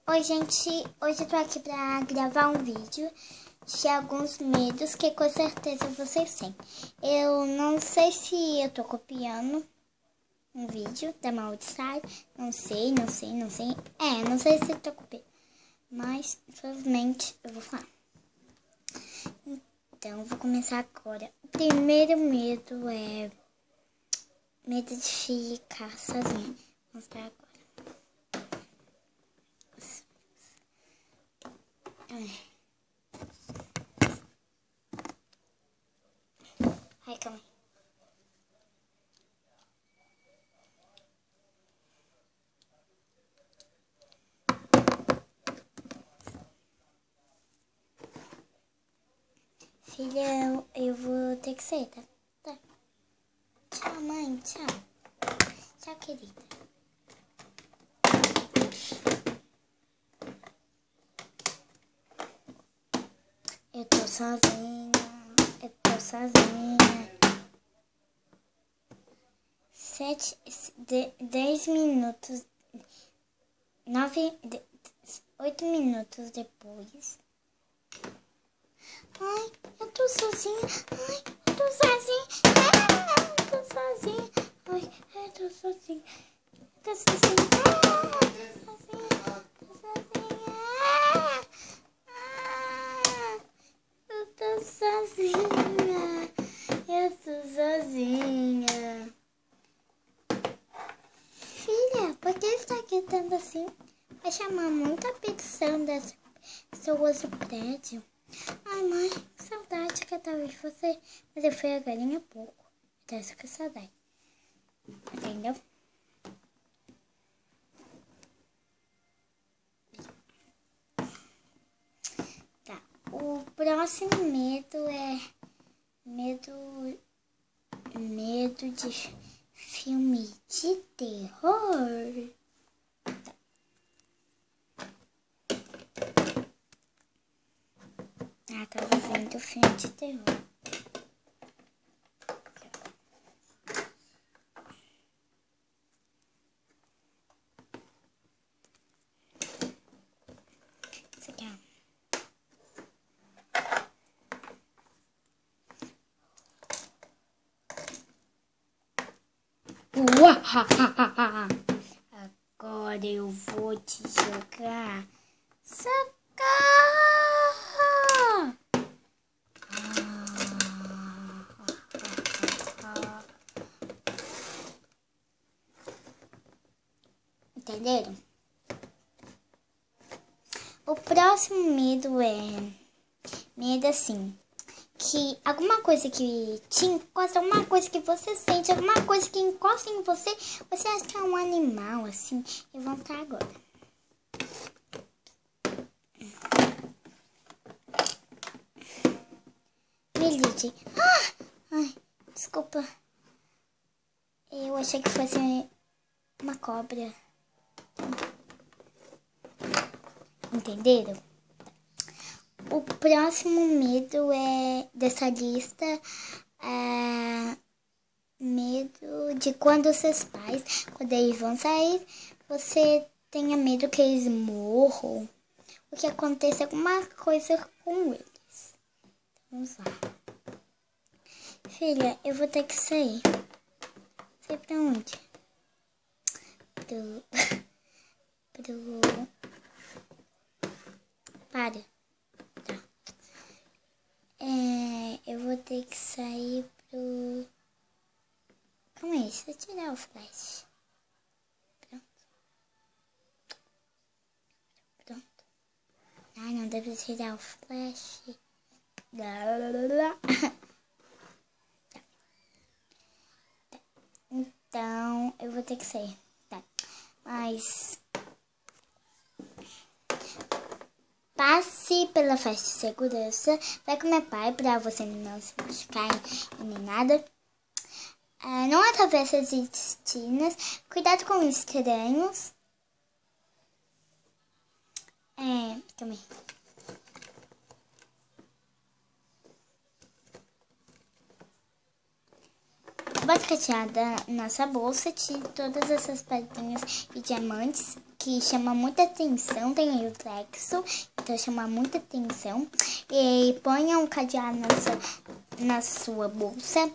Oi, gente. Hoje eu tô aqui pra gravar um vídeo de alguns medos que com certeza vocês têm. Eu não sei se eu tô copiando um vídeo da Maldição. Não sei. Não sei se eu tô copiando. Mas, infelizmente, eu vou falar. Então, eu vou começar agora. O primeiro medo é medo de ficar sozinha. Vou mostrar agora. Ai, calma aí. Filha, eu vou ter que sair, tá? Tá. Tchau, mãe. Tchau. Tchau, querida. Eu tô sozinha. 10 minutos. 8 minutos depois. Ai, eu tô sozinha. Ai, eu tô sozinha. Eu tô sozinha. Ai, eu tô sozinha. Eu tô sozinha. Eu tô sozinha. Eu tô sozinha. Filha, por que está gritando assim? Vai chamar muita atenção das pessoas do prédio. Ai, mãe, que saudade que eu tava de você. Mas eu fui agora há pouco. Então, isso que é saudade. Entendeu? Tá. O próximo medo é medo de filme de terror. Tava vendo filme de terror. Isso aqui, ó. Agora eu vou te jogar. Socorro! Entenderam? O próximo medo é medo assim, que alguma coisa que te encosta, alguma coisa que você sente, alguma coisa que encosta em você, você acha que é um animal assim. Eu vou mostrar agora. Melide. Ai, desculpa. Eu achei que fosse uma cobra. Entenderam? O próximo medo dessa lista é medo de quando seus pais, quando eles vão sair, você tenha medo que eles morram, ou que aconteça alguma coisa com eles. Vamos lá. Filha, eu vou ter que sair. Sei pra onde? Para. Tá. Eu vou ter que sair pro... Calma aí, deixa eu tirar o flash. Pronto. Ai, não deve tirar o flash. Então, eu vou ter que sair. Tá. Mas... passe pela faixa de segurança. Vai com meu pai pra você não se machucar nem nada. Não atravesse as esquinas. Cuidado com estranhos. Calma aí. Bota cateada na sua bolsa. Tire todas essas pedrinhas e diamantes que chama muita atenção, tem aí o Lexo, então chama muita atenção. E ponha um cadeado na sua bolsa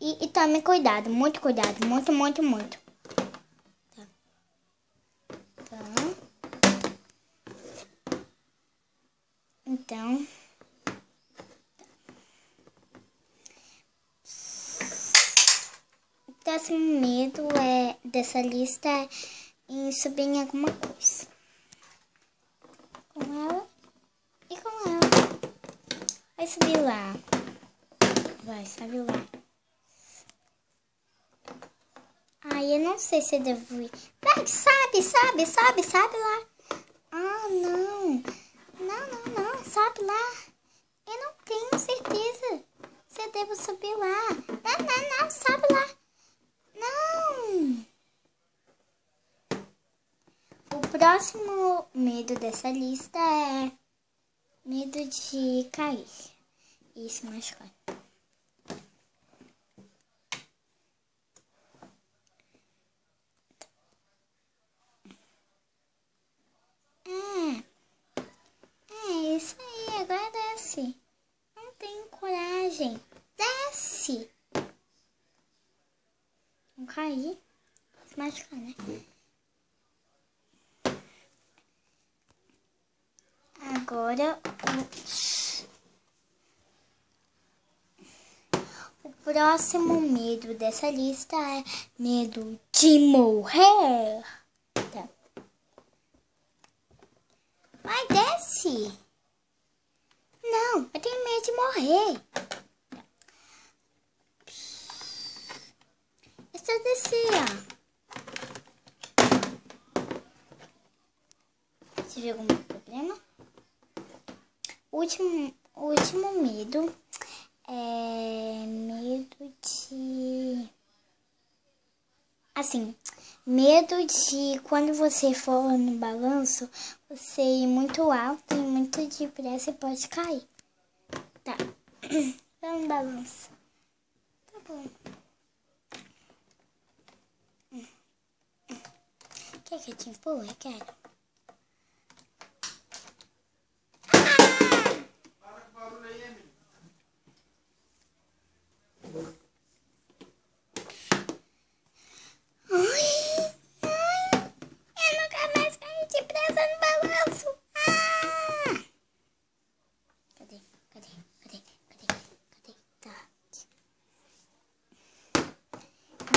e tome cuidado, muito cuidado, muito. Então, o próximo medo dessa lista é em subir em alguma coisa. Com ela e com ela. Vai subir lá. Vai, sobe lá. Ai, eu não sei se eu devo ir. Vai, sabe lá. Ah, não. Não, sabe lá. Eu não tenho certeza se eu devo subir lá. Não, sabe lá. Não. O próximo medo dessa lista é medo de cair e se machucar. Isso aí, agora desce. Não tenho coragem. Desce. Não cair. Se machucar, né? Agora o próximo medo dessa lista é medo de morrer. Tá. Vai, desce. Não, eu tenho medo de morrer. É só descer, ó. Você viu algum problema? O último medo é medo de... Assim, medo de quando você for no balanço, você ir muito alto e muito depressa e pode cair. Tá. Vamos no balanço. Tá bom. Quer que eu te empurre? Quero.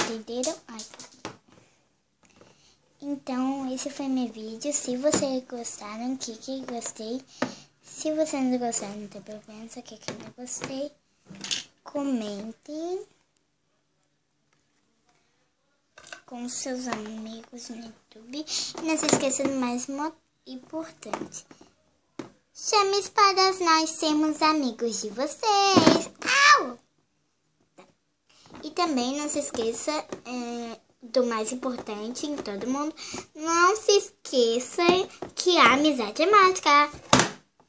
Entenderam? Ai. Então, esse foi meu vídeo. Se vocês gostaram, clique em gostei. Se vocês não gostaram, não tem problema, só clique em não gostei. Comentem com seus amigos no YouTube. E não se esqueça do mais importante. Chame para nós sermos amigos de vocês. Au! E também não se esqueça do mais importante em todo mundo. Não se esqueça que a amizade é mágica.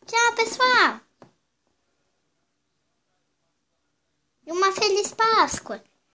Tchau, pessoal. E uma feliz Páscoa.